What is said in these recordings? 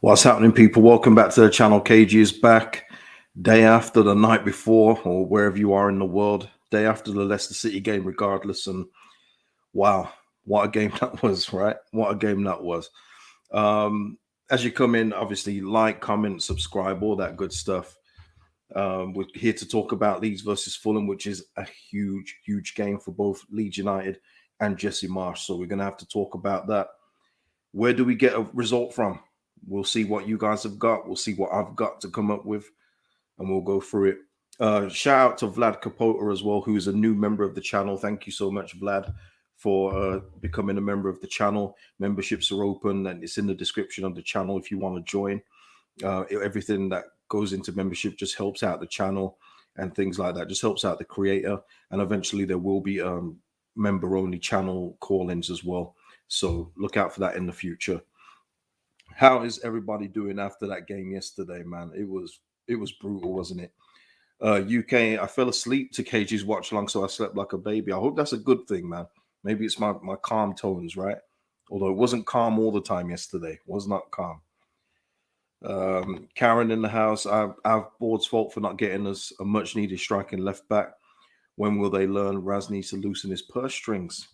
What's happening, people? Welcome back to the channel. KG is back day after the night before, or wherever you are in the world, day after the Leicester City game, regardless. And wow, what a game that was, right? What a game that was. As you come in, obviously, like, comment, subscribe, all that good stuff. We're here to talk about Leeds versus Fulham, which is a huge, huge game for both Leeds United and Jesse Marsch. So we're going to have to talk about that. Where do we get a result from? We'll see what you guys have got. We'll see what I've got to come up with, and we'll go through it. Shout out to Vlad Kapota as well, who is a new member of the channel. Thank you so much, Vlad, for becoming a member of the channel. Memberships are open, and it's in the description of the channel if you want to join. Everything that goes into membership just helps out the channel and things like that. Just helps out the creator, and eventually there will be member-only channel call-ins as well. So look out for that in the future. How is everybody doing after that game yesterday, man? It was brutal, wasn't it? UK, I fell asleep to KG's watch along, so I slept like a baby. I hope that's a good thing, man. Maybe it's my calm tones, right? Although it wasn't calm all the time yesterday. It was not calm. Karen in the house. I've board's fault for not getting us a much needed striking left back. When will they learn Raz needs to loosen his purse strings?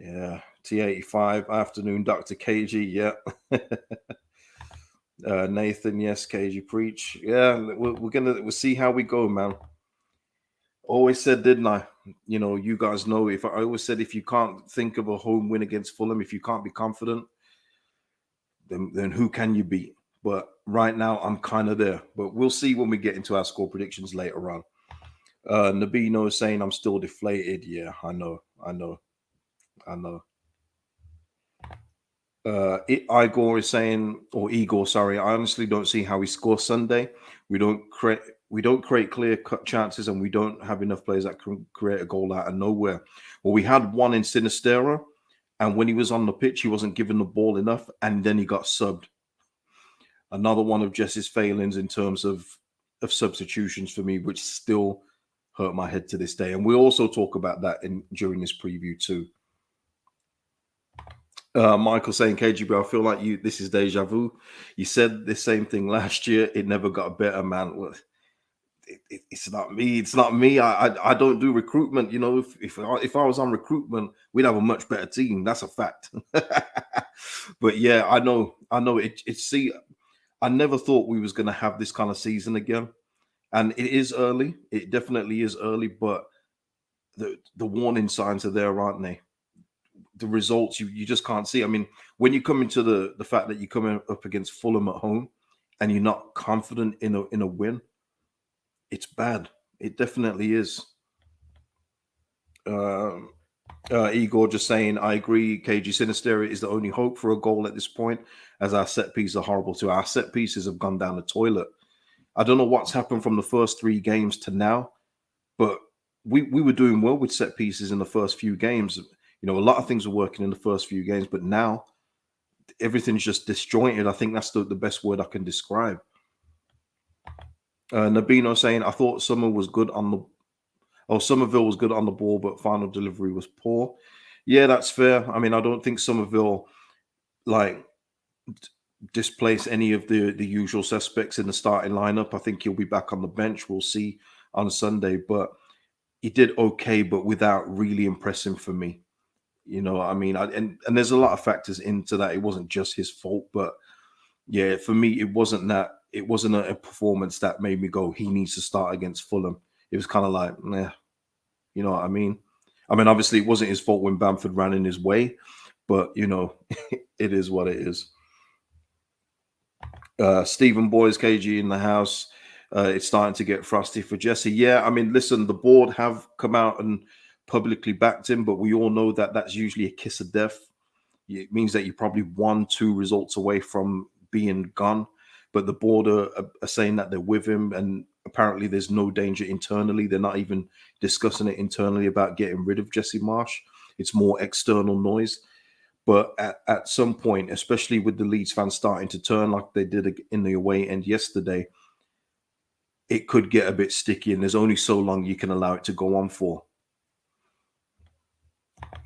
Yeah, T85 afternoon, Dr. KG. Yeah. Nathan, yes, KG preach. Yeah, we'll see how we go, man. Always said, didn't I? You know, you guys know, I always said, if you can't think of a home win against Fulham, if you can't be confident, then who can you beat? But right now, I'm kind of there. But we'll see when we get into our score predictions later on. Nabino is saying I'm still deflated. Yeah, I know. Igor is saying, or Igor, sorry, I honestly don't see how we score Sunday. We don't create clear cut chances, and we don't have enough players that can create a goal out of nowhere. Well, we had one in Sinistera, and when he was on the pitch, he wasn't given the ball enough, and then he got subbed. Another one of Jesse's failings in terms of substitutions for me, which still hurt my head to this day. And we also talk about that during this preview too. Michael saying, KGB, I feel like this is deja vu. You said the same thing last year. It never got better, man. Well, it's not me. It's not me. I don't do recruitment. You know, if I was on recruitment, we'd have a much better team. That's a fact. But yeah, I know. See, I never thought we was going to have this kind of season again. And it is early. It definitely is early, but the warning signs are there, aren't they? The results you just can't see. I mean, when you come into the fact that you're coming up against Fulham at home and you're not confident in a win, it's bad. It definitely is. Igor just saying, I agree. KG Sinistera is the only hope for a goal at this point, as our set pieces are horrible too. Our set pieces have gone down the toilet. I don't know what's happened from the first 3 games to now, but we were doing well with set pieces in the first few games. You know, a lot of things were working in the first few games, but now everything's just disjointed. I think that's the best word I can describe. Nabino saying, I thought Somerville was good on the ball, but final delivery was poor. Yeah, that's fair. I mean, I don't think Somerville displace any of the usual suspects in the starting lineup. I think he'll be back on the bench. We'll see on Sunday, but he did okay, but without really impressing for me. You know what I mean? And there's a lot of factors into that. It wasn't just his fault, but yeah, for me, it wasn't that. It wasn't a performance that made me go, he needs to start against Fulham. It was kind of like, nah, you know what I mean? I mean, obviously, it wasn't his fault when Bamford ran in his way, but, you know, it is what it is. Stephen Boys, KG in the house. It's starting to get frosty for Jesse. Yeah, I mean, listen, the board have come out and publicly backed him, but we all know that that's usually a kiss of death. It means that you're probably 1-2 results away from being gone, but the board are saying that they're with him, and apparently there's no danger internally. They're not even discussing it internally about getting rid of Jesse Marsch. It's more external noise. But at some point, especially with the Leeds fans starting to turn like they did in the away end yesterday, it could get a bit sticky, and there's only so long you can allow it to go on for.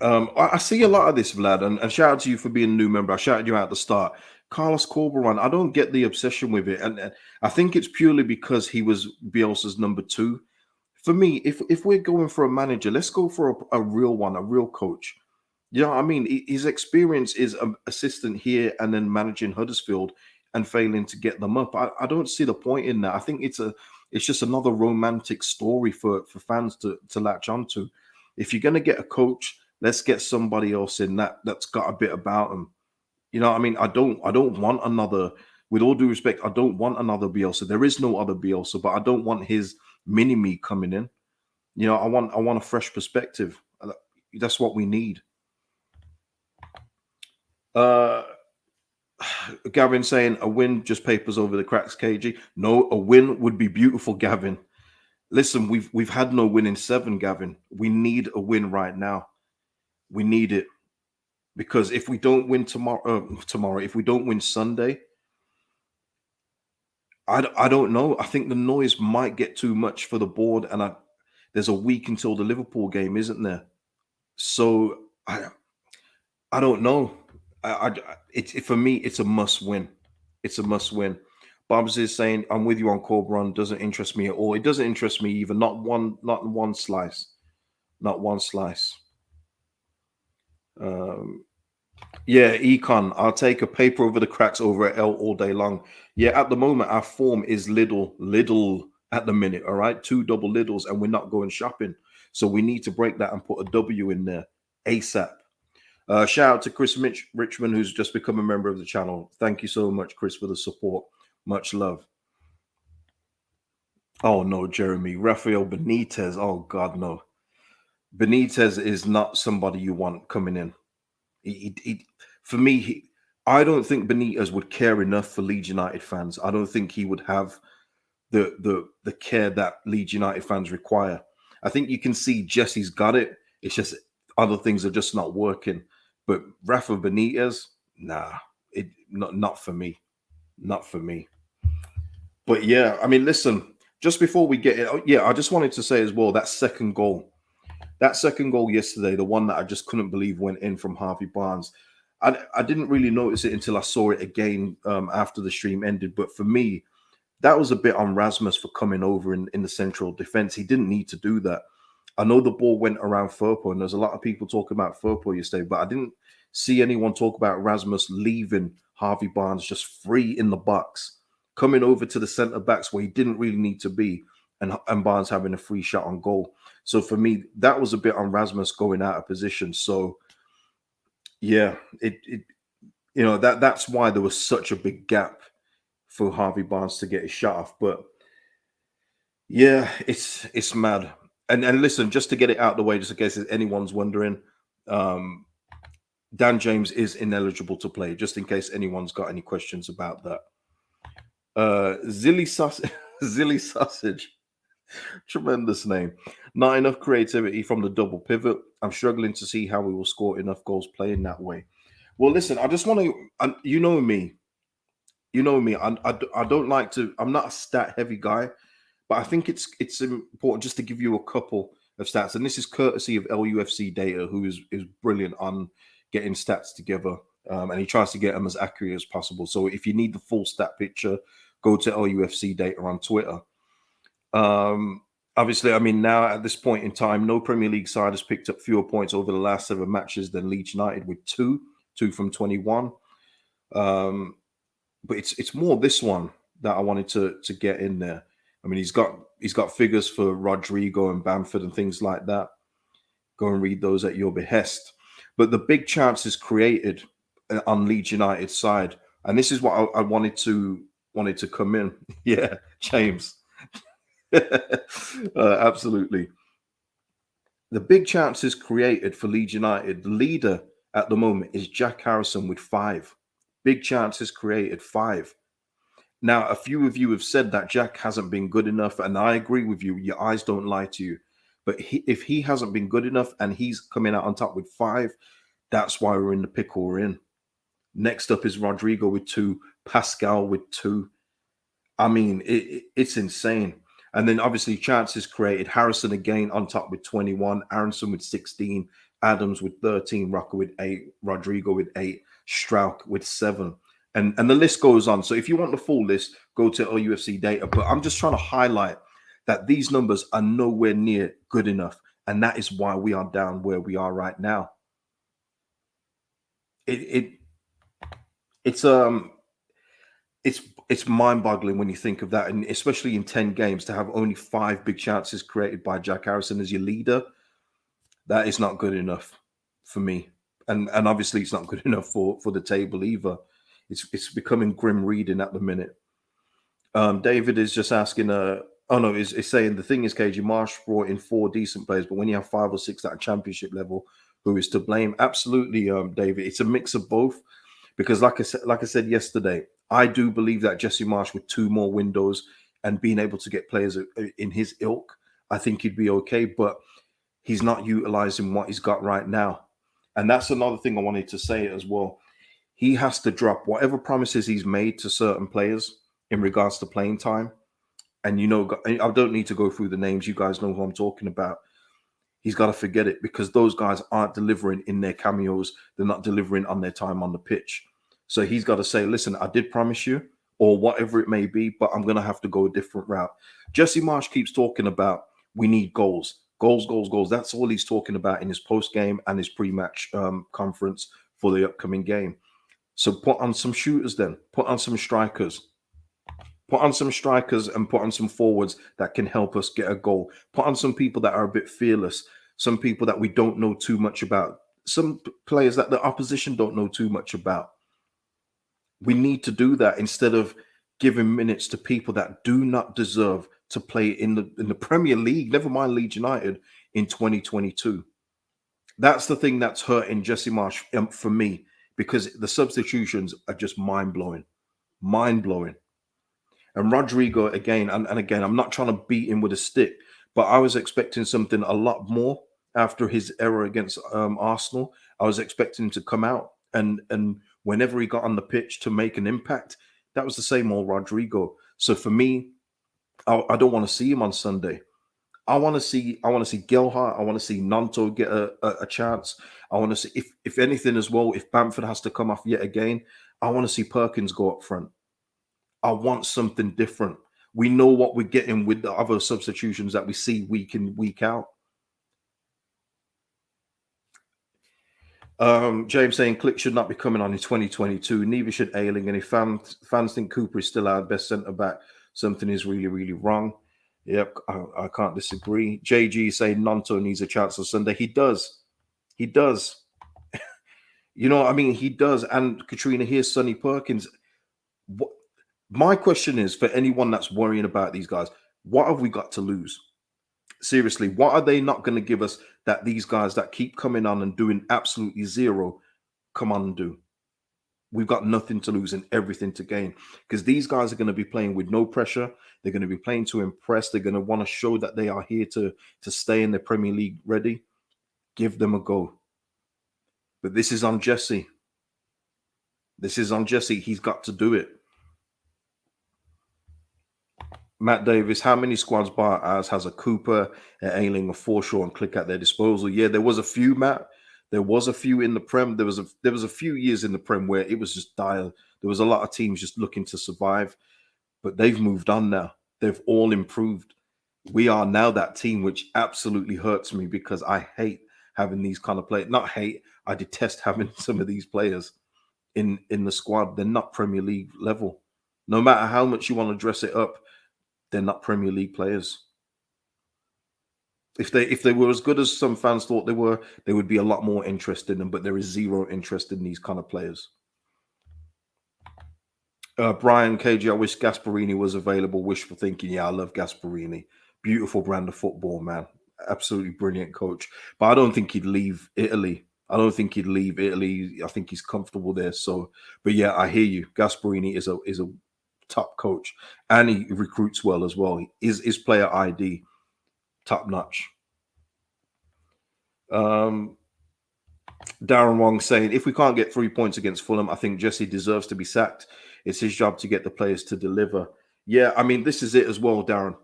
I see a lot of this, Vlad, and shout out to you for being a new member. I shouted you out at the start. Carlos Corberan, I don't get the obsession with it, and I think it's purely because he was Bielsa's number two. For me, if we're going for a manager, let's go for a real one, a real coach. You know what I mean? His experience is assistant here and then managing Huddersfield and failing to get them up. I don't see the point in that. I think it's just another romantic story for fans to latch onto. If you're going to get a coach, let's get somebody else in that's got a bit about them. You know what I mean? I don't want another. With all due respect, I don't want another Bielsa. There is no other Bielsa, but I don't want his mini me coming in. You know, I want a fresh perspective. That's what we need. Uh, Gavin saying a win just papers over the cracks, KG. No, a win would be beautiful, Gavin. Listen, we've had no win in 7, Gavin. We need a win right now. We need it because if we don't win tomorrow, if we don't win Sunday, I don't know. I think the noise might get too much for the board, and there's a week until the Liverpool game, isn't there? So I don't know. For me, it's a must win. It's a must win. Barbs is saying, I'm with you on Corberon. Doesn't interest me at all. It doesn't interest me either. Not one slice. Not one slice. Um, yeah, Econ. I'll take a paper over the cracks over at L all day long. Yeah, at the moment, our form is little at the minute. All right. 2 double littles, and we're not going shopping. So we need to break that and put a W in there ASAP. Shout out to Chris Richmond, who's just become a member of the channel. Thank you so much, Chris, for the support. Much love. Oh, no, Jeremy. Rafael Benitez. Oh, God, no. Benitez is not somebody you want coming in. For me, I don't think Benitez would care enough for Leeds United fans. I don't think he would have the care that Leeds United fans require. I think you can see Jesse's got it. It's just other things are just not working. But Rafa Benitez, nah, not for me. Not for me. But yeah, I mean, listen, just before we get it, yeah, I just wanted to say as well that second goal yesterday, the one that I just couldn't believe went in from Harvey Barnes. I didn't really notice it until I saw it again after the stream ended. But for me, that was a bit on Rasmus for coming over in the central defense. He didn't need to do that. I know the ball went around Firpo, and there's a lot of people talking about Firpo yesterday, but I didn't see anyone talk about Rasmus leaving Harvey Barnes just free in the box, coming over to the centre backs where he didn't really need to be, and Barnes having a free shot on goal. So for me, that was a bit on Rasmus going out of position. So yeah, it that's why there was such a big gap for Harvey Barnes to get his shot off. But yeah, it's mad. And listen, just to get it out of the way, just in case anyone's wondering, um, Dan James is ineligible to play. Just in case anyone's got any questions about that. Zilly Zilly Sausage, tremendous name. Not enough creativity from the double pivot. I'm struggling to see how we will score enough goals playing that way. Well, listen, I just want to, you know me, I don't like to, I'm not a stat heavy guy, but I think it's important just to give you a couple of stats. And this is courtesy of LUFC Data, who is brilliant on getting stats together. And he tries to get them as accurate as possible. So if you need the full stat picture, go to LUFC Data on Twitter. Obviously, I mean, now at this point in time, no Premier League side has picked up fewer points over the last 7 matches than Leeds United with two from 21. But it's more this one that I wanted to get in there. I mean, he's got figures for Rodrigo and Bamford and things like that. Go and read those at your behest. But the big chances created on Leeds United's side, and this is what I wanted to come in. Yeah, James. Absolutely. The big chances created for Leeds United, the leader at the moment is Jack Harrison with 5. Big chances created, 5. Now, a few of you have said that Jack hasn't been good enough, and I agree with you. Your eyes don't lie to you. But if he hasn't been good enough and he's coming out on top with 5, that's why we're in the pickle we're in. Next up is Rodrigo with 2, Pascal with 2. I mean, it's insane. And then obviously chances created. Harrison again on top with 21, Aronson with 16, Adams with 13, Rocker with 8, Rodrigo with 8, Struijk with 7. And the list goes on. So if you want the full list, go to OUFC data. But I'm just trying to highlight that these numbers are nowhere near good enough. And that is why we are down where we are right now. It's mind-boggling when you think of that, and especially in 10 games to have only 5 big chances created by Jack Harrison as your leader. That is not good enough for me. And obviously it's not good enough for the table either. It's becoming grim reading at the minute. David is just asking, is saying the thing is, KG Marsch brought in 4 decent players, but when you have 5 or 6 at a championship level, who is to blame? Absolutely, David. It's a mix of both, because like I said yesterday, I do believe that Jesse Marsch with 2 more windows and being able to get players in his ilk, I think he'd be okay, but he's not utilizing what he's got right now. And that's another thing I wanted to say as well. He has to drop whatever promises he's made to certain players in regards to playing time. And, I don't need to go through the names. You guys know who I'm talking about. He's got to forget it, because those guys aren't delivering in their cameos. They're not delivering on their time on the pitch. So he's got to say, listen, I did promise you, or whatever it may be, but I'm going to have to go a different route. Jesse Marsch keeps talking about we need goals. Goals, goals, goals. That's all he's talking about in his post-game and his pre-match conference for the upcoming game. So put on some shooters then. Put on some strikers. Put on some strikers and put on some forwards that can help us get a goal. Put on some people that are a bit fearless. Some people that we don't know too much about. Some players that the opposition don't know too much about. We need to do that instead of giving minutes to people that do not deserve to play in the Premier League, never mind Leeds United, in 2022. That's the thing that's hurting Jesse Marsch for me, because the substitutions are just mind-blowing. Mind-blowing. And Rodrigo, again, and again, I'm not trying to beat him with a stick, but I was expecting something a lot more after his error against Arsenal. I was expecting him to come out and whenever he got on the pitch to make an impact, that was the same old Rodrigo. So for me, I don't want to see him on Sunday. I want to see Gelhardt. I want to see Nanto get a chance. I want to see, if anything as well, if Bamford has to come off yet again, I want to see Perkins go up front. I want something different. We know what we're getting with the other substitutions that we see week in, week out. James saying Click should not be coming on in 2022. Neither should Ayling. And if fans think Cooper is still our best centre back, something is really, really wrong. Yep, I can't disagree. JG saying Nanto needs a chance on Sunday. He does. He does. He does. And Katrina, here's Sonny Perkins. My question is, for anyone that's worrying about these guys, what have we got to lose? Seriously, what are they not going to give us that these guys that keep coming on and doing absolutely zero come on and do? We've got nothing to lose and everything to gain, because these guys are going to be playing with no pressure. They're going to be playing to impress. They're going to want to show that they are here to stay in the Premier League ready. Give them a go. But this is on Jesse. This is on Jesse. He's got to do it. Matt Davis, how many squads bar as has a Cooper, Ayling, a Forshaw, and Click at their disposal? Yeah, there was a few, Matt. There was a few in the Prem. There was a few years in the Prem where it was just dire. There was a lot of teams just looking to survive, but they've moved on now. They've all improved. We are now that team, which absolutely hurts me, because I hate having these kind of players. Not hate, I detest having some of these players in the squad. They're not Premier League level. No matter how much you want to dress it up, they're not Premier League players. If they were as good as some fans thought they were, they would be a lot more interested in them, but there is zero interest in these kind of players. Brian KG, I wish Gasparini was available. Wishful thinking. Yeah, I love Gasparini. Beautiful brand of football, man. Absolutely brilliant coach. But I don't think he'd leave Italy. I think he's comfortable there. So, but yeah, I hear you. Gasparini is a top coach, and he recruits well as well. His player ID top notch. Darren Wong saying, if we can't get 3 points against Fulham, I think Jesse deserves to be sacked. It's his job to get the players to deliver. Yeah, I mean, this is it as well, Darren.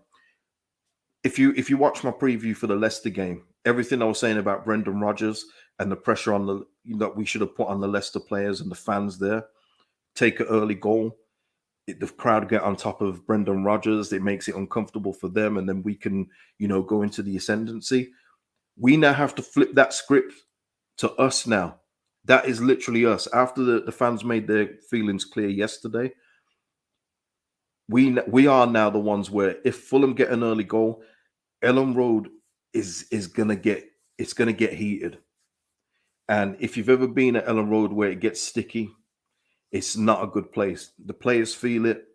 If you watch my preview for the Leicester game, everything I was saying about Brendan Rodgers and the pressure on that we should have put on the Leicester players and the fans there. Take an early goal. The crowd get on top of Brendan Rodgers. It makes it uncomfortable for them, and then we can, go into the ascendancy. We now have to flip that script to us now. That is literally us. After the fans made their feelings clear yesterday, we are now the ones where if Fulham get an early goal, Ellen Road is gonna get heated. And if you've ever been at Ellen Road where it gets sticky, it's not a good place. The players feel it.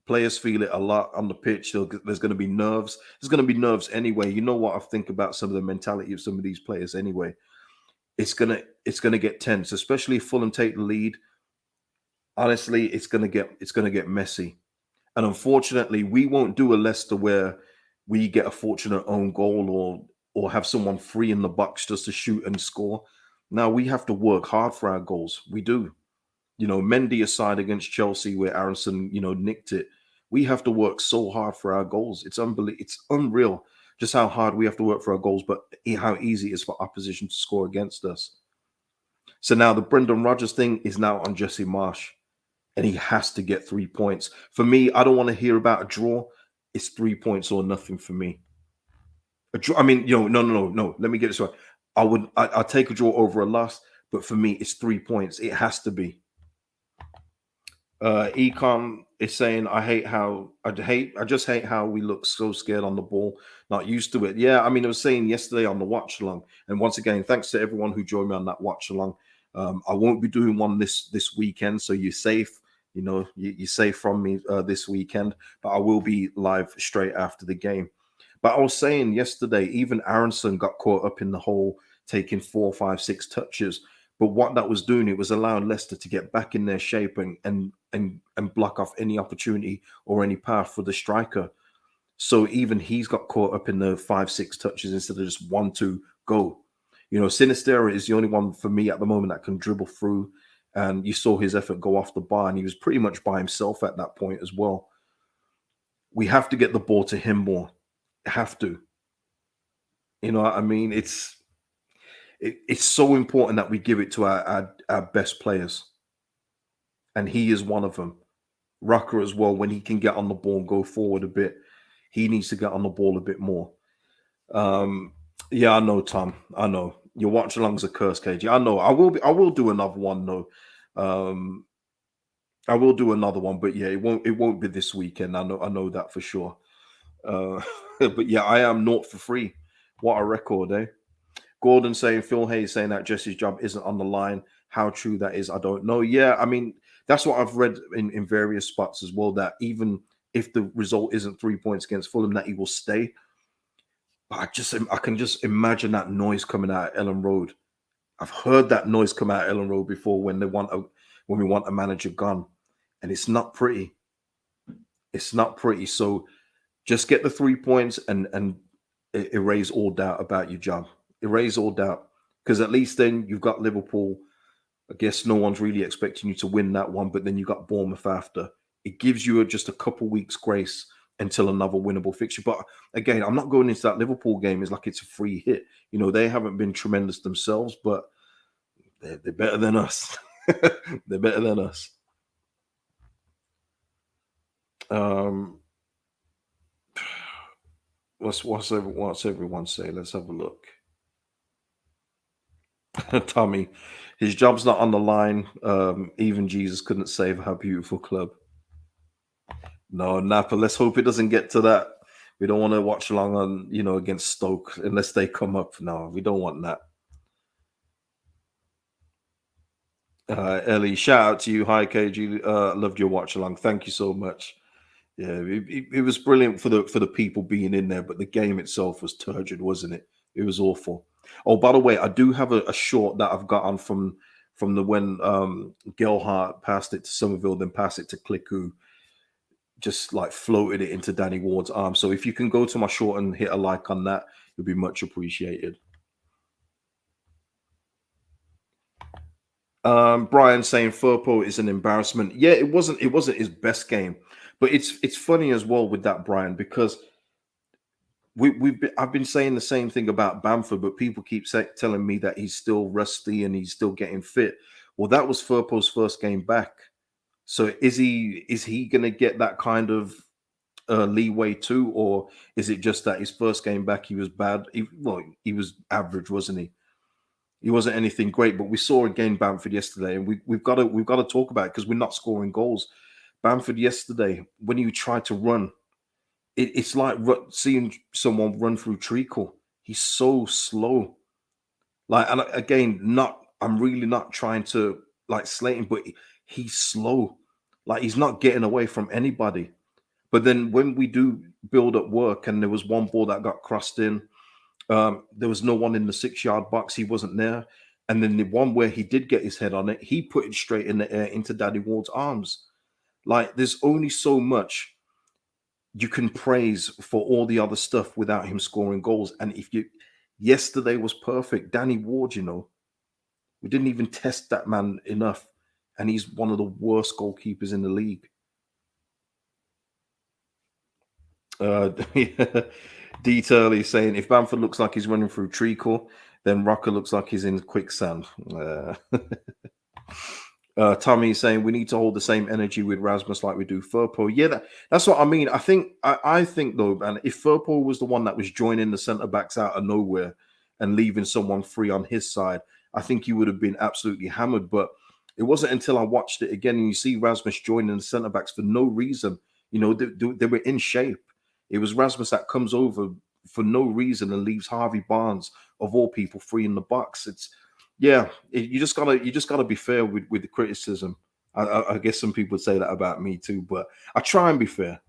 Players feel it a lot on the pitch. There's going to be nerves. There's going to be nerves anyway. You know what I think about some of the mentality of some of these players anyway. It's gonna get tense, especially if Fulham take the lead. Honestly, it's gonna get messy. And unfortunately, we won't do a Leicester where we get a fortunate own goal or have someone free in the box just to shoot and score. Now we have to work hard for our goals. We do. Mendy aside against Chelsea where Aronson, nicked it. We have to work so hard for our goals. It's unbelievable. It's unreal just how hard we have to work for our goals, but how easy it is for opposition to score against us. So now the Brendan Rodgers thing is now on Jesse Marsch, and he has to get 3 points. For me, I don't want to hear about a draw. It's 3 points or nothing for me. A draw, no. Let me get this right. I'd take a draw over a loss, but for me, it's 3 points. It has to be. Ecom is saying, I just hate how we look so scared on the ball, not used to it. Yeah, I was saying yesterday on the watch along, and once again, thanks to everyone who joined me on that watch along. I won't be doing one this weekend, so you're safe. You're safe from me this weekend, but I will be live straight after the game. But I was saying yesterday, even Aronson got caught up in the whole taking 4, 5, 6 touches. But what that was doing, it was allowing Leicester to get back in their shape and block off any opportunity or any path for the striker. So even he's got caught up in the 5, 6 touches instead of just 1, 2 go. Sinistera is the only one for me at the moment that can dribble through. And you saw his effort go off the bar, and he was pretty much by himself at that point as well. We have to get the ball to him more. Have to. It's so important that we give it to our best players. And he is one of them. Rucker as well, when he can get on the ball and go forward a bit, he needs to get on the ball a bit more. Yeah, I know, Tom. I know. Your watch along's a curse, KG. I know. I will do another one though. I will do another one, but yeah, it won't be this weekend. I know that for sure. But yeah, I am 0 for 3. What a record, eh? Gordon saying, Phil Hayes saying that Jesse's job isn't on the line. How true that is, I don't know. Yeah, that's what I've read in various spots as well, that even if the result isn't 3 points against Fulham, that he will stay. But I can just imagine that noise coming out of Ellen Road. I've heard that noise come out of Ellen Road before when we want a manager gone. And it's not pretty. It's not pretty. So just get the 3 points and erase all doubt about your job. Erase all doubt. Because at least then you've got Liverpool. I guess no one's really expecting you to win that one, but then you got Bournemouth after. It gives you just a couple weeks grace until another winnable fixture. But again, I'm not going into that Liverpool game as like it's a free hit. They haven't been tremendous themselves, but they're better than us. They're better than us. What's everyone say? Let's have a look. Tommy, his job's not on the line. Even Jesus couldn't save our beautiful club. No, Napa. Let's hope it doesn't get to that. We don't want to watch along on, against Stoke unless they come up. No, we don't want that. Ellie, shout out to you. Hi, KG. Loved your watch along. Thank you so much. Yeah, it was brilliant for the people being in there, but the game itself was turgid, wasn't it? It was awful. Oh, by the way, I do have a short that I've got on from when Gelhardt passed it to Somerville, then passed it to Kliku, just like floated it into Danny Ward's arm. So if you can go to my short and hit a like on that, it'll be much appreciated. Brian saying Firpo is an embarrassment. Yeah, it wasn't his best game, but it's funny as well with that, Brian, because I've been saying the same thing about Bamford, but people keep telling me that he's still rusty and he's still getting fit. Well, that was Firpo's first game back. So is he going to get that kind of leeway too, or is it just that his first game back he was bad? He was average, wasn't he? He wasn't anything great, but we saw again Bamford yesterday, and we've got to talk about it because we're not scoring goals. Bamford yesterday, when he tried to run, it's like seeing someone run through treacle. He's so slow. Like, and again, not I'm really not trying to like slate him, but he's slow. Like he's not getting away from anybody. But then when we do build up work, and there was one ball that got crossed in, there was no one in the 6 yard box. He wasn't there. And then the one where he did get his head on it, he put it straight in the air into Daddy Ward's arms. Like there's only so much you can praise for all the other stuff without him scoring goals. And if you yesterday was perfect, Danny Ward, we didn't even test that man enough, and he's one of the worst goalkeepers in the league. Detail is saying if Bamford looks like he's running through treacle, then Rocker looks like he's in quicksand. Tommy saying we need to hold the same energy with Rasmus like we do Firpo. Yeah, that's what I mean. I think though, man, if Firpo was the one that was joining the centre backs out of nowhere and leaving someone free on his side, I think he would have been absolutely hammered. But it wasn't until I watched it again and you see Rasmus joining the centre backs for no reason. They were in shape. It was Rasmus that comes over for no reason and leaves Harvey Barnes of all people free in the box. You just gotta be fair with the criticism. I guess some people would say that about me too, but I try and be fair.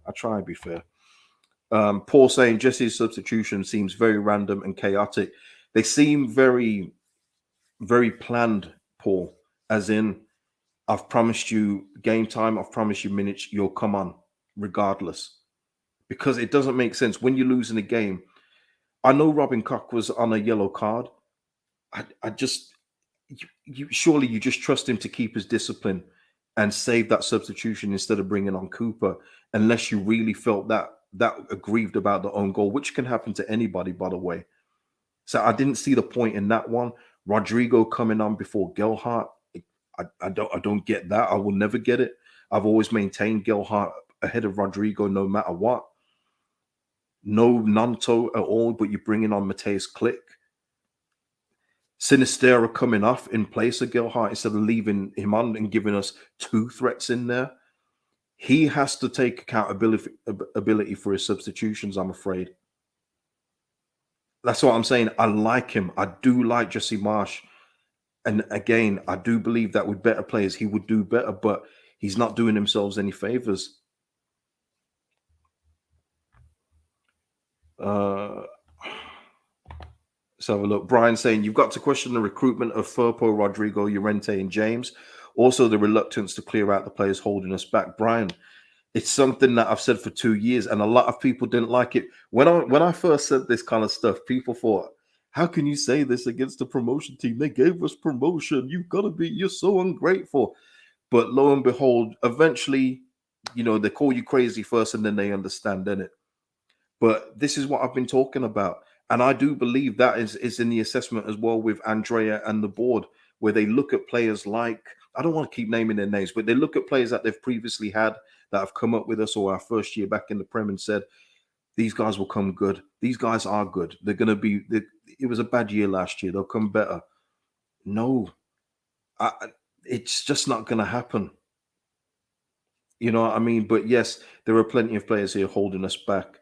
Paul saying Jesse's substitution seems very random and chaotic. They seem very, very planned, Paul. As in, I've promised you game time, I've promised you minutes, you'll come on regardless. Because it doesn't make sense when you're losing a game. I know Robin Koch was on a yellow card. I just surely you just trust him to keep his discipline and save that substitution instead of bringing on Cooper, unless you really felt that aggrieved about the own goal, which can happen to anybody, by the way. So I didn't see the point in that one. Rodrigo coming on before Gelhardt, I don't get that. I will never get it. I've always maintained Gelhardt ahead of Rodrigo no matter what. No Nanto at all, but you're bringing on Mateus Click. Sinistera coming off in place of Gelhardt instead of leaving him on and giving us two threats in there. He has to take accountability for his substitutions, I'm afraid. That's what I'm saying. I like him. I do like Jesse Marsch. And again, I do believe that with better players, he would do better, but he's not doing himself any favors. Let's have a look. Brian saying you've got to question the recruitment of Firpo, Rodrigo, Llorente, and James. Also, the reluctance to clear out the players holding us back. Brian, it's something that I've said for 2 years, and a lot of people didn't like it. When I first said this kind of stuff, people thought, how can you say this against the promotion team? They gave us promotion. You're so ungrateful. But lo and behold, eventually, they call you crazy first and then they understand, innit? But this is what I've been talking about. And I do believe that is in the assessment as well with Andrea and the board, where they look at players like, I don't want to keep naming their names, but they look at players that they've previously had that have come up with us or our first year back in the Prem and said, these guys will come good. These guys are good. They're going to be, it was a bad year last year. They'll come better. No, it's just not going to happen. You know what I mean? But yes, there are plenty of players here holding us back.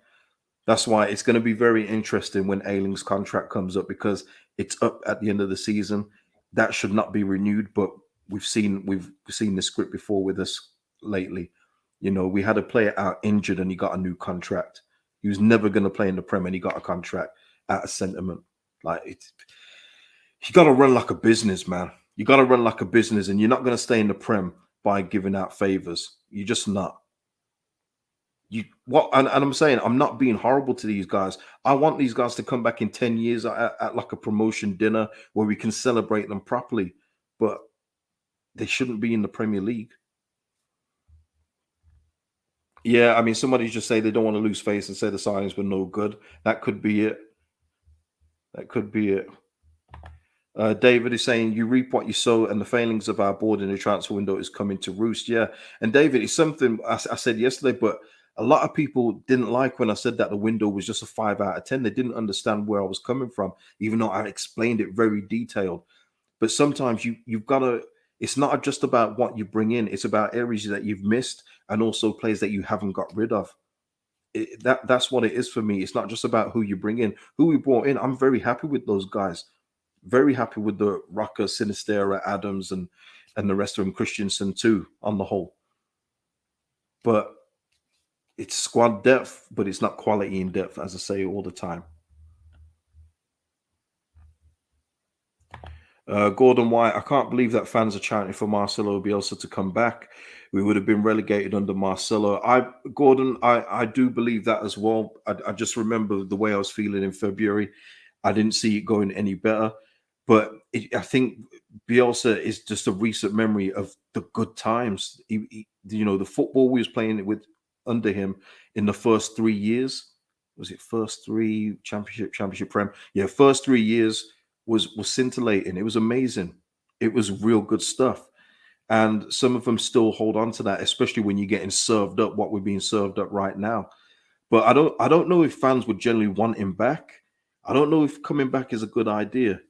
That's why it's going to be very interesting when Ayling's contract comes up, because it's up at the end of the season. That should not be renewed, but we've seen the script before with us lately. We had a player out injured and he got a new contract. He was never going to play in the Prem and he got a contract out of sentiment. Like, you got to run like a business, man. You got to run like a business, and you're not going to stay in the Prem by giving out favors. You're just not. And I'm saying I'm not being horrible to these guys. I want these guys to come back in 10 years at like a promotion dinner where we can celebrate them properly, but they shouldn't be in the Premier League. Yeah, I mean, somebody just say they don't want to lose face and say the signings were no good. That could be it. That could be it. David is saying you reap what you sow, and the failings of our board in the transfer window is coming to roost. Yeah, and David, it's something I said yesterday, but a lot of people didn't like when I said that the window was just a 5 out of 10. They didn't understand where I was coming from, even though I explained it very detailed. But sometimes you've got to. It's not just about what you bring in; it's about areas that you've missed and also players that you haven't got rid of. That's what it is for me. It's not just about who you bring in, who we brought in. I'm very happy with those guys. Very happy with the Rocker, Sinistera, Adams, and the rest of them, Christensen too, on the whole. But it's squad depth, but it's not quality in depth, as I say all the time. Gordon White, I can't believe that fans are chanting for Marcelo Bielsa to come back. We would have been relegated under Marcelo. Gordon, I do believe that as well. I just remember the way I was feeling in February. I didn't see it going any better. But I think Bielsa is just a recent memory of the good times. The football we was playing with under him in the first 3 years. Was it first three championship, prem? Yeah, first 3 years was scintillating. It was amazing. It was real good stuff. And some of them still hold on to that, especially when you're getting served up what we're being served up right now. But I don't know if fans would generally want him back. I don't know if coming back is a good idea.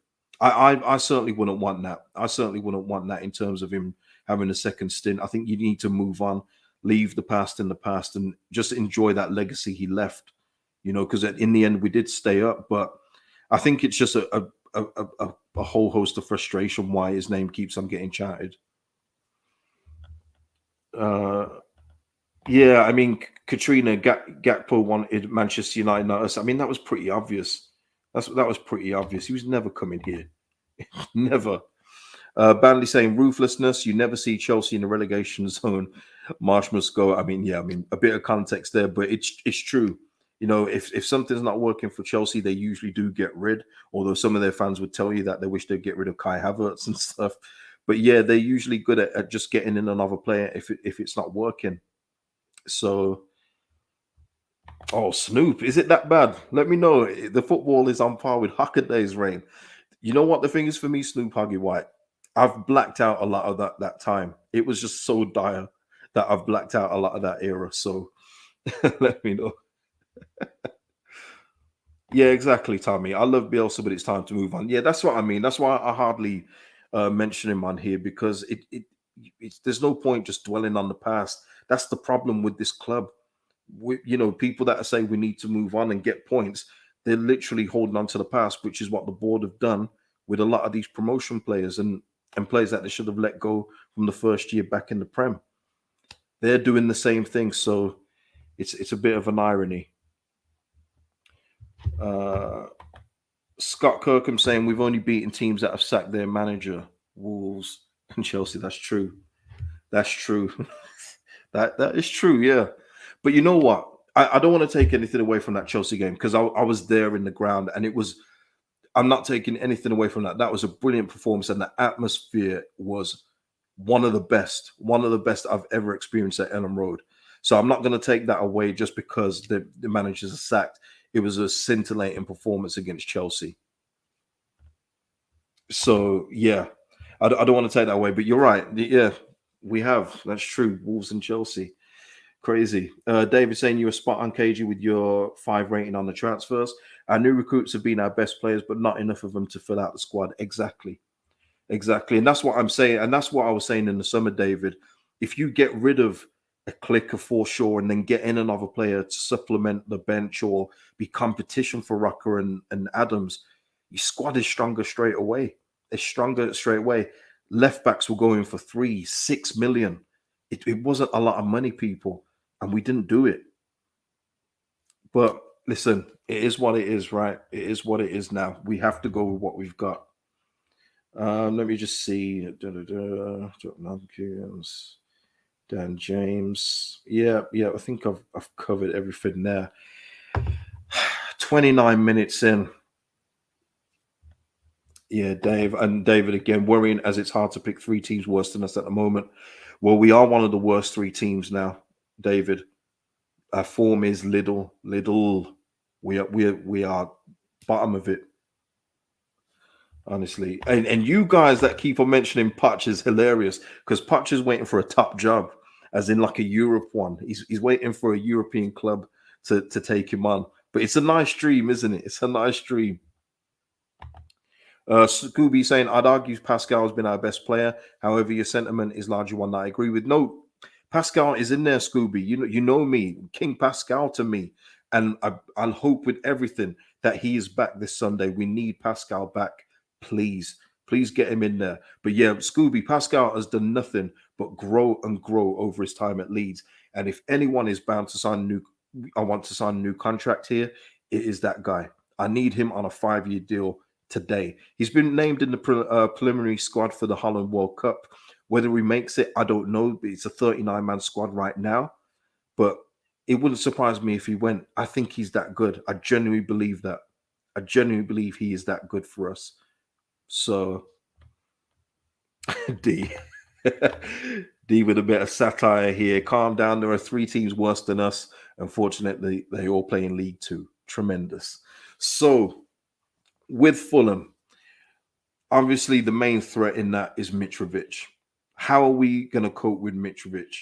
I certainly wouldn't want that. I certainly wouldn't want that in terms of him having a second stint. I think you need to move on, leave the past in the past, and just enjoy that legacy he left. Because in the end we did stay up, but I think it's just a whole host of frustration why his name keeps on getting chatted. Uh, yeah, I mean, Katrina Gakpo wanted Manchester United, not us. I mean, that was pretty obvious. That was pretty obvious. He was never coming here, never. Banley saying ruthlessness. You never see Chelsea in the relegation zone. Marsch must go. I mean, yeah, I mean a bit of context there, but it's true. If something's not working for Chelsea, they usually do get rid. Although some of their fans would tell you that they wish they'd get rid of Kai Havertz and stuff. But yeah, they're usually good at just getting in another player if it's not working. So, oh, Snoop, is it that bad? Let me know. The football is on par with Huckaday's reign. You know what the thing is for me, Snoop Huggy White? I've blacked out a lot of that time. It was just so dire that I've blacked out a lot of that era. So let me know. Yeah, exactly, Tommy. I love Bielsa, but it's time to move on. Yeah, that's what I mean. That's why I hardly mention him on here because there's no point just dwelling on the past. That's the problem with this club. People that are saying we need to move on and get points, they're literally holding on to the past, which is what the board have done with a lot of these promotion players and players that they should have let go from the first year back in the Prem. They're doing the same thing, so it's a bit of an irony. Uh, Scott Kirkham saying we've only beaten teams that have sacked their manager, Wolves and Chelsea. That's true. That's true. that is true. Yeah, but you know what? I don't want to take anything away from that Chelsea game because I was there in the ground and it was. I'm not taking anything away from that. That was a brilliant performance and the atmosphere was one of the best I've ever experienced at Ellen Road. So I'm not going to take that away just because the managers are sacked. It was a scintillating performance against Chelsea. So yeah, I don't want to take that away, but you're right. Yeah, we have. That's true. Wolves and Chelsea. Crazy. David saying you were spot on, KG, with your 5 rating on the transfers. Our new recruits have been our best players, but not enough of them to fill out the squad. Exactly. Exactly. And that's what I'm saying. And that's what I was saying in the summer, David. If you get rid of a click of Forshaw and then get in another player to supplement the bench or be competition for Rucker and Adams, your squad is stronger straight away. It's stronger straight away. Left backs were going for 3-6 million. It wasn't a lot of money, people, and we didn't do it. But listen, it is what it is, right? It is what it is now. We have to go with what we've got. Let me just see. Dan James. Yeah. I think I've covered everything there. 29 minutes in. Yeah, David again worrying as it's hard to pick 3 teams worse than us at the moment. Well, we are one of the worst 3 teams now, David. Our form is little. We are bottom of it, honestly. And you guys that keep on mentioning Potch is hilarious because Potch is waiting for a top job, as in like a Europe one. He's waiting for a European club to take him on. But it's a nice dream, isn't it? It's a nice dream. Scooby saying, I'd argue Pascal has been our best player. However, your sentiment is largely one that I agree with. No, Pascal is in there, Scooby. You know me, King Pascal to me. And I'll hope with everything that he is back this Sunday. We need Pascal back. Please, please get him in there. But yeah, Scooby, Pascal has done nothing but grow and grow over his time at Leeds. And if anyone is bound to sign I want to sign a new contract here, it is that guy. I need him on a 5-year deal today. He's been named in the preliminary squad for the Holland World Cup. Whether he makes it, I don't know. It's a 39-man squad right now, but it wouldn't surprise me if he went. I think he's that good. I genuinely believe that. I genuinely believe he is that good for us. So, D. D with a bit of satire here. Calm down. There are 3 teams worse than us. Unfortunately, they all play in League Two. Tremendous. So, with Fulham, obviously the main threat in that is Mitrovic. How are we going to cope with Mitrovic?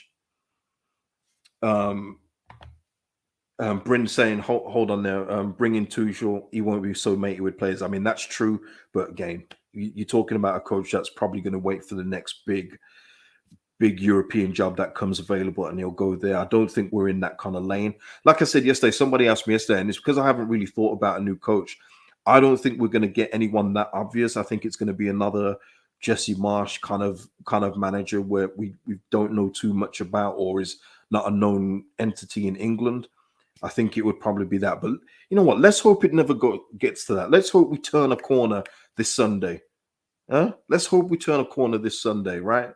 Bryn saying, hold on there. Bringing Tuchel, he won't be so matey with players. I mean, that's true. But again, you're talking about a coach that's probably going to wait for the next big European job that comes available and he'll go there. I don't think we're in that kind of lane. Like I said yesterday, somebody asked me yesterday, and it's because I haven't really thought about a new coach. I don't think we're going to get anyone that obvious. I think it's going to be another Jesse Marsch kind of manager where we don't know too much about or is not a known entity in England. I think it would probably be that. But you know what? Let's hope it never gets to that. Let's hope we turn a corner this Sunday. Huh? Let's hope we turn a corner this Sunday, right?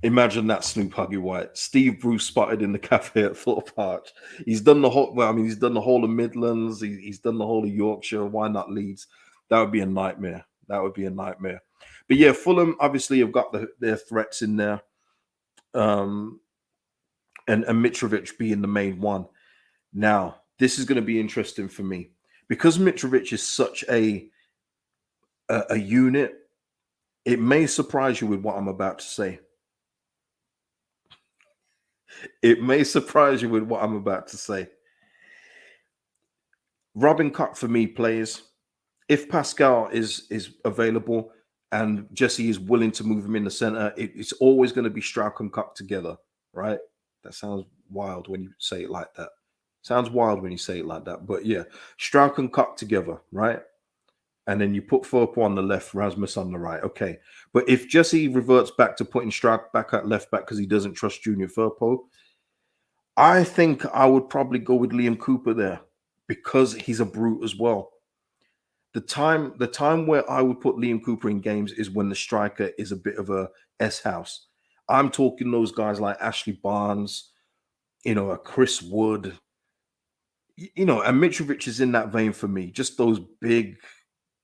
Imagine that, Snoop Huggy White. Steve Bruce spotted in the cafe at Thorpe Arch. He's done the whole. Well, I mean, he's done the whole of Midlands. He's done the whole of Yorkshire. Why not Leeds? That would be a nightmare. That would be a nightmare. But yeah, Fulham obviously have got their threats in there, and Mitrovic being the main one. Now, this is going to be interesting for me because Mitrovic is such a unit. It may surprise you with what I'm about to say. It may surprise you with what I'm about to say. Robin Koch for me plays. If Pascal is available and Jesse is willing to move him in the center, it's always going to be Struijk and Koch together, right? That sounds wild when you say it like that. Sounds wild when you say it like that. But yeah, Struijk and Koch together, right? And then you put Firpo on the left, Rasmus on the right. Okay. But if Jesse reverts back to putting Struijk back at left back because he doesn't trust Junior Firpo, I think I would probably go with Liam Cooper there because he's a brute as well. The time where I would put Liam Cooper in games is when the striker is a bit of a S house. I'm talking those guys like Ashley Barnes, a Chris Wood, and Mitrovic is in that vein for me. Just those big,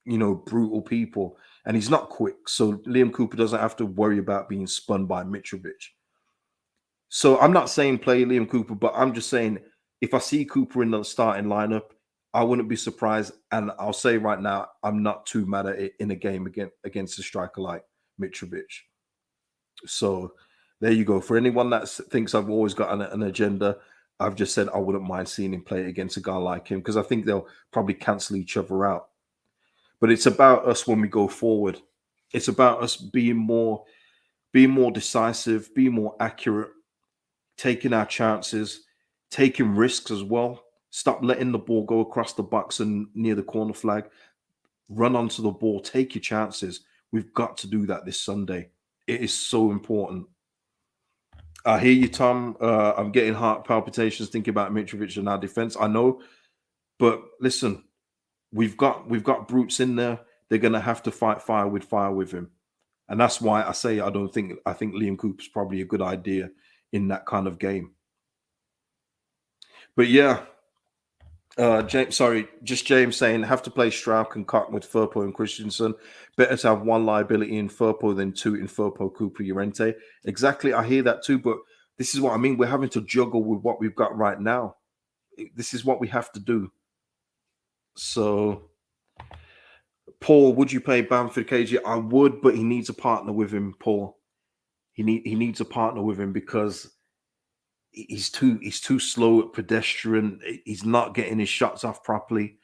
brutal people. And he's not quick. So Liam Cooper doesn't have to worry about being spun by Mitrovic. So I'm not saying play Liam Cooper, but I'm just saying if I see Cooper in the starting lineup, I wouldn't be surprised. And I'll say right now, I'm not too mad at it in a game against a striker like Mitrovic. So there you go. For anyone that thinks I've always got an agenda, I've just said I wouldn't mind seeing him play against a guy like him because I think they'll probably cancel each other out. But it's about us when we go forward. It's about us being more decisive, being more accurate, taking our chances, taking risks as well. Stop letting the ball go across the box and near the corner flag. Run onto the ball, take your chances. We've got to do that this Sunday. It is so important. I hear you, Tom. I'm getting heart palpitations thinking about Mitrovic and our defense. I know, but listen, we've got brutes in there. They're going to have to fight fire with him, and that's why I say I think Liam Cooper's probably a good idea in that kind of game. But yeah, James saying have to play Struijk and Cock with Firpo and Christensen. Better to have one liability in Firpo than two in Firpo, Cooper, Llorente. Exactly, I hear that too, but this is what I mean. We're having to juggle with what we've got right now. This is what we have to do. So, Paul, would you play Bamford KG? I would, but he needs a partner with him, Paul. He needs a partner with him because he's too slow at pedestrian. He's not getting his shots off properly.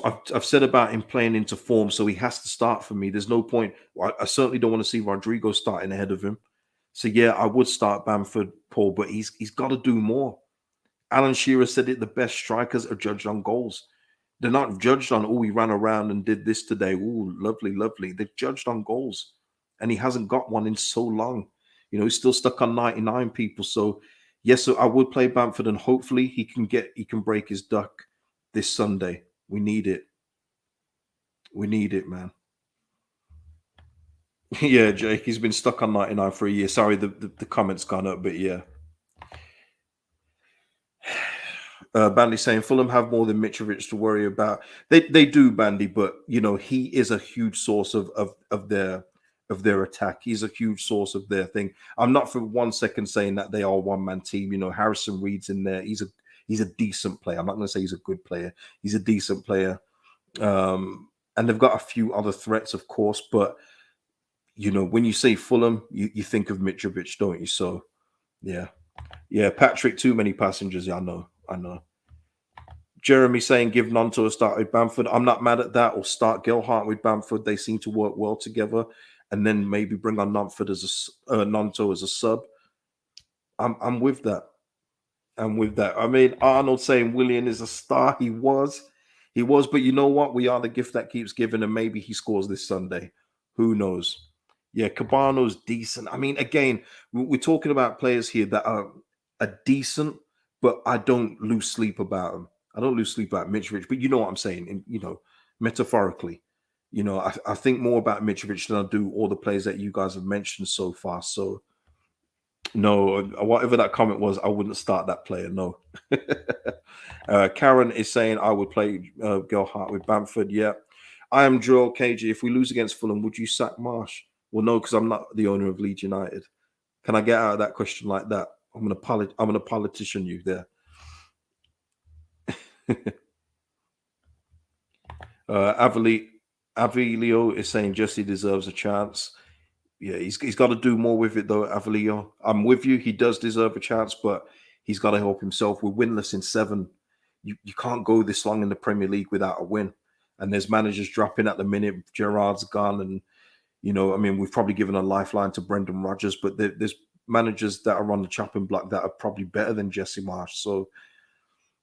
I've said about him playing into form, so he has to start for me. There's no point. I certainly don't want to see Rodrigo starting ahead of him. So yeah, I would start Bamford, Paul, but he's got to do more. Alan Shearer said it: the best strikers are judged on goals. They're not judged on, oh, he ran around and did this today. Oh, lovely, lovely. They're judged on goals, and he hasn't got one in so long. He's still stuck on 99 people. So yes, so I would play Bamford, and hopefully he can break his duck this Sunday. We need it. We need it, man. Yeah, Jake, he's been stuck on 99 for a year. Sorry, the comment's gone up, but yeah. Bandy saying Fulham have more than Mitrovic to worry about. They do, Bandy, but he is a huge source of their attack. He's a huge source of their thing. I'm not for 1 second saying that they are one man team. Harrison Reed's in there. He's a decent player. I'm not going to say he's a good player. He's a decent player. And they've got a few other threats, of course, but when you say Fulham, you think of Mitrovic, don't you? So yeah, Patrick, too many passengers. Yeah, I know. Jeremy saying give Nonto a start with Bamford. I'm not mad at that. Or start Gelhardt with Bamford. They seem to work well together, and then maybe bring on Nonto as a sub. I'm with that. I'm with that. I mean, Arnold saying Willian is a star. He was. But you know what? We are the gift that keeps giving, and maybe he scores this Sunday. Who knows? Yeah, Cabano's decent. I mean, again, we're talking about players here that are decent, but I don't lose sleep about them. I don't lose sleep about Mitrovic, but you know what I'm saying, metaphorically. I think more about Mitrovic than I do all the players that you guys have mentioned so far. So, no, whatever that comment was, I wouldn't start that player. No. Karen is saying I would play Gelhardt with Bamford. Yeah. I am Joel KG. If we lose against Fulham, would you sack Marsch? Well, no, because I'm not the owner of Leeds United. Can I get out of that question like that? I'm gonna politician you there. Avilio is saying Jesse deserves a chance. Yeah, he's got to do more with it though, Avilio. I'm with you. He does deserve a chance, but he's got to help himself. We're winless in 7. You can't go this long in the Premier League without a win. And there's managers dropping at the minute. Gerrard's gone, and I mean, we've probably given a lifeline to Brendan Rodgers, but there's managers that are on the chopping block that are probably better than Jesse Marsch. So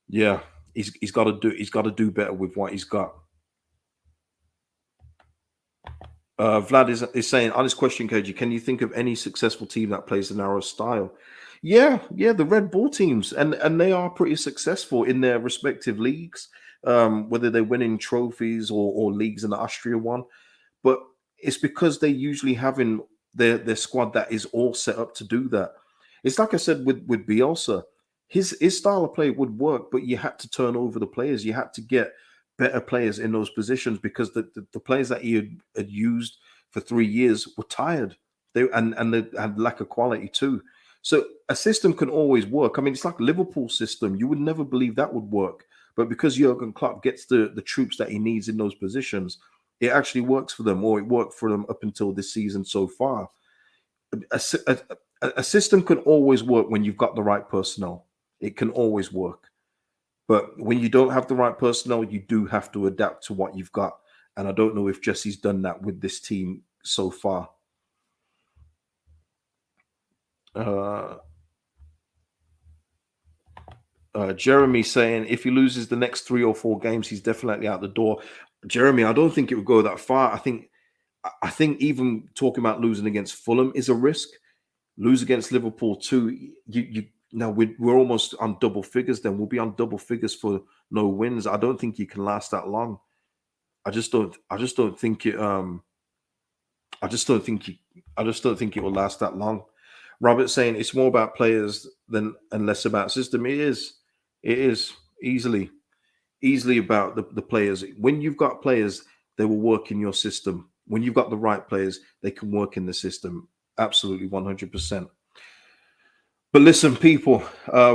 yeah, he's got to do better with what he's got. Vlad is saying, on this question, KG, can you think of any successful team that plays the narrow style? Yeah, the Red Bull teams, and they are pretty successful in their respective leagues, whether they're winning trophies or leagues in the Austria one. But it's because they usually having their squad that is all set up to do that. It's like I said with Bielsa, his style of play would work, but you had to turn over the players. You had to get better players in those positions because the players that he had used for 3 years were tired. They had lack of quality too. So a system can always work. I mean, it's like Liverpool's system. You would never believe that would work. But because Jurgen Klopp gets the troops that he needs in those positions, it actually works for them, or it worked for them up until this season so far. A system can always work when you've got the right personnel. It can always work. But when you don't have the right personnel, you do have to adapt to what you've got. And I don't know if Jesse's done that with this team so far. Jeremy saying if he loses the next 3 or 4 games, he's definitely out the door. Jeremy, I don't think it would go that far. I think even talking about losing against Fulham is a risk. Lose against Liverpool too. You now we're almost on double figures. Then we'll be on double figures for no wins. I don't think you can last that long. I just don't. I just don't think it. I just don't think you. I just don't think it will last that long. Robert saying it's more about players than and less about system. It is. It is. easily, easily about the players. When you've got players, they will work in your system. When you've got the right players, they can work in the system. Absolutely, 100%. But listen, people,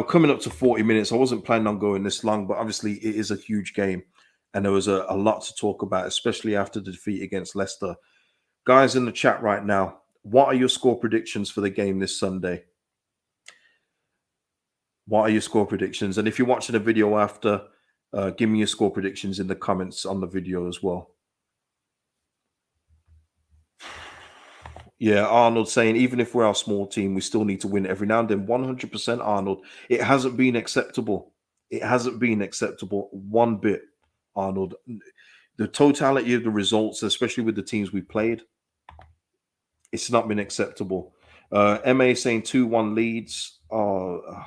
coming up to 40 minutes. I wasn't planning on going this long, but obviously it is a huge game. And there was a lot to talk about, especially after the defeat against Leicester. Guys in the chat right now, what are your score predictions for the game this Sunday? What are your score predictions? And if you're watching the video after, give me your score predictions in the comments on the video as well. Yeah, Arnold saying, even if we're our small team, we still need to win every now and then. 100% Arnold. It hasn't been acceptable. It hasn't been acceptable one bit, Arnold. The totality of the results, especially with the teams we played, it's not been acceptable. MA saying 2-1 Leeds.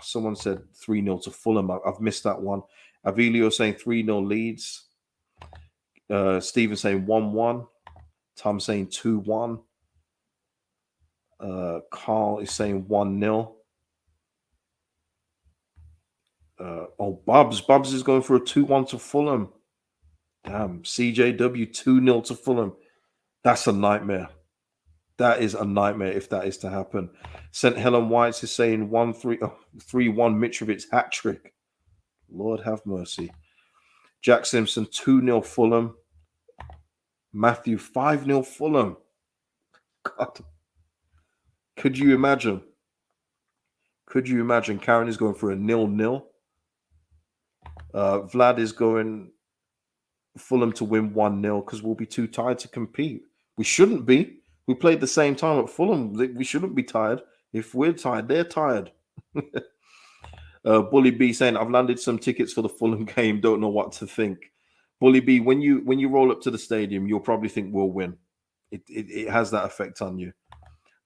Someone said 3-0 to Fulham. I've missed that one. Avilio saying 3-0 Leeds. Stephen saying 1-1. Tom saying 2-1. Carl is saying 1-0. Bob's is going for a 2-1 to Fulham. Damn, CJW 2-0 to Fulham. That's a nightmare. That is a nightmare if that is to happen. St. Helen White's is saying 3-1 Mitrovic hat trick. Lord have mercy. Jack Simpson 2-0 Fulham. Matthew 5-0 Fulham. God. Could you imagine? Could you imagine? Karen is going for a 0-0. Vlad is going Fulham to win 1-0 because we'll be too tired to compete. We shouldn't be. We played the same time at Fulham. We shouldn't be tired. If we're tired, they're tired. Bully B saying, I've landed some tickets for the Fulham game. Don't know what to think. Bully B, when you roll up to the stadium, you'll probably think we'll win. It has that effect on you.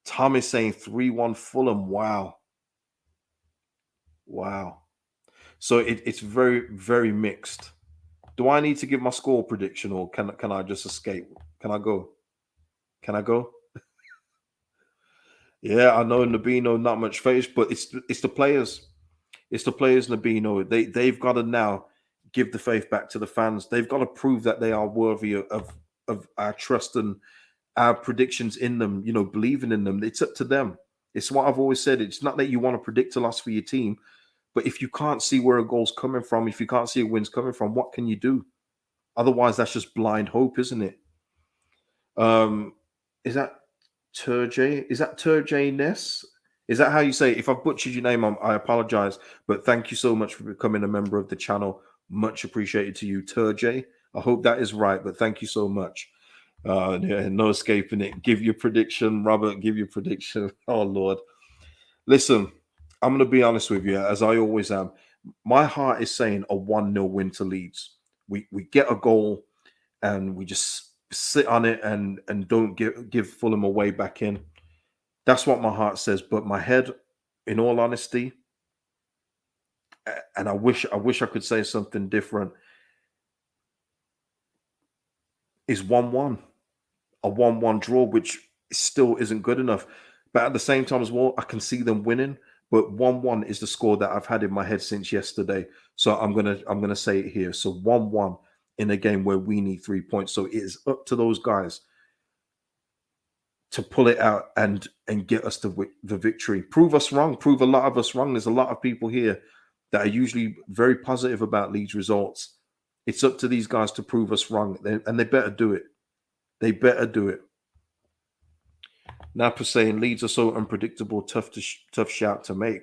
Tom is saying 3-1 Fulham. Wow. So it's very, very mixed. Do I need to give my score prediction or can I just escape? Can I go? Yeah, I know Nabino not much face, but it's the players. It's the players, Nabino. They've got to now give the faith back to the fans. They've got to prove that they are worthy of our trust and our predictions in them, believing in them. It's up to them. It's what I've always said. It's not that you want to predict a loss for your team, but if you can't see where a goal's coming from, if you can't see a win's coming from, what can you do? Otherwise, that's just blind hope, isn't it? Is that Turjay? Is that Turjay Ness? Is that how you say it? If I've butchered your name, I apologize. But thank you so much for becoming a member of the channel. Much appreciated to you, Turjay. I hope that is right, but thank you so much. Yeah, no escaping it. Give your prediction, Robert. Give your prediction. Oh, Lord. Listen, I'm going to be honest with you, as I always am. My heart is saying a 1-0 win to Leeds. We get a goal and we just sit on it and don't give Fulham away back in. That's what my heart says. But my head, in all honesty, and I wish I could say something different, is 1-1. A 1-1 draw, which still isn't good enough. But at the same time as well, I can see them winning. But 1-1 is the score that I've had in my head since yesterday. So I'm gonna say it here. So 1-1 in a game where we need 3 points. So it is up to those guys to pull it out and get us the victory. Prove us wrong. Prove a lot of us wrong. There's a lot of people here that are usually very positive about Leeds results. It's up to these guys to prove us wrong, and they better do it. They better do it. Napa saying Leeds are so unpredictable, tough shout to make.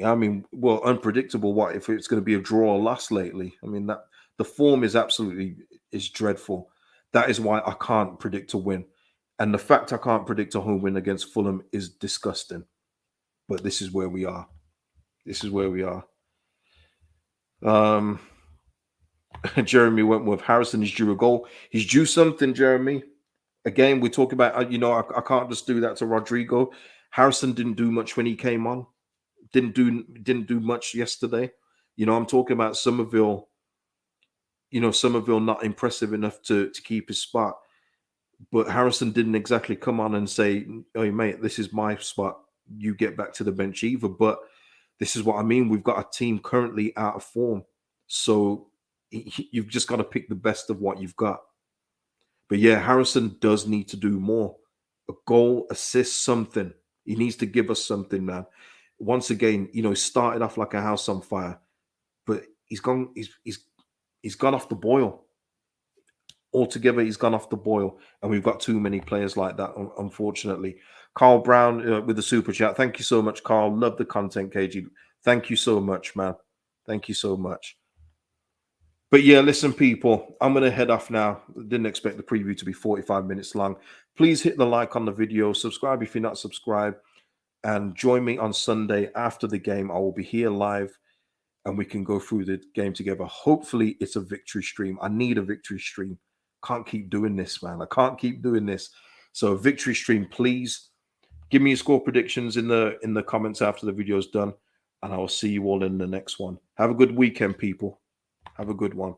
I mean, well, unpredictable. What if it's going to be a draw or loss lately? I mean, that the form is dreadful. That is why I can't predict a win, and the fact I can't predict a home win against Fulham is disgusting. But this is where we are. This is where we are. Jeremy Wentworth, Harrison is due a goal. He's due something, Jeremy. Again, we talk about, I can't just do that to Rodrigo. Harrison didn't do much when he came on. Didn't do much yesterday. I'm talking about Somerville. Somerville not impressive enough to keep his spot. But Harrison didn't exactly come on and say, "Hey, mate, this is my spot. You get back to the bench either." But this is what I mean. We've got a team currently out of form. So you've just got to pick the best of what you've got. But yeah, Harrison does need to do more. A goal, assist, something. He needs to give us something, man. Once again, you know, he started off like a house on fire, but he's gone. He's gone off the boil altogether. He's gone off the boil, and we've got too many players like that, unfortunately. Carl Brown with the super chat. Thank you so much, Carl. Love the content, KG. Thank you so much, man. Thank you so much. But yeah, listen, people, I'm going to head off now. Didn't expect the preview to be 45 minutes long. Please hit the like on the video, subscribe if you're not subscribed, and join me on Sunday after the game. I will be here live and we can go through the game together. Hopefully, it's a victory stream. I need a victory stream. Can't keep doing this, man. I can't keep doing this. So, victory stream, please. Give me your score predictions in the comments after the video is done, and I will see you all in the next one. Have a good weekend, people. Have a good one.